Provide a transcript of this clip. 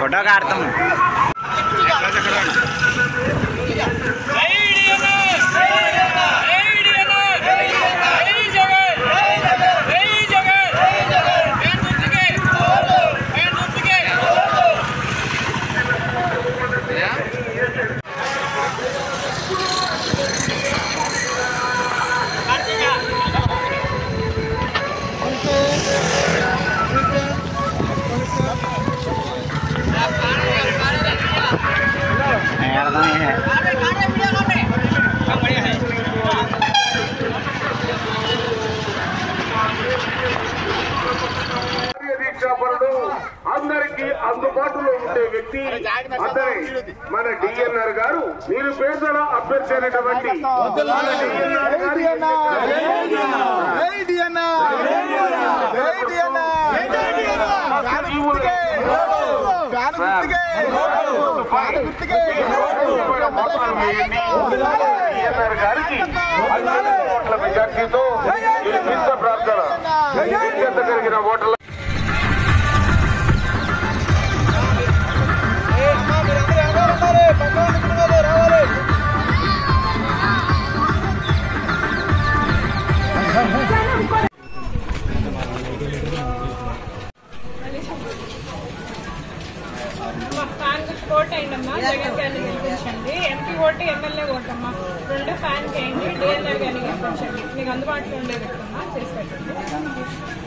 Photo काटता हूँ। అందరికీ అందుబాటులో ఉండే వ్యక్తి అతనే మన డిఎన్ఆర్ గారు. మీరు పేదల అభ్యర్థి అయినటువంటి డిఎన్ఆర్ గారికి 14 ఓట్ల మెజార్టీతో ప్రార్థన కలిగిన ఓట్ల ఓట్ అయిందమ్మా. జగన్ గారిని గెలిపించండి. ఎంపీ ఓటు ఎమ్మెల్యే ఓటమ్మా. 2 ఫ్యాన్ చేయండి. డిఎన్ఆర్ గారిని గెలిపించండి. మీకు అందుబాటులో ఉండే వ్యక్తమ్మా చేసి పెట్టండి.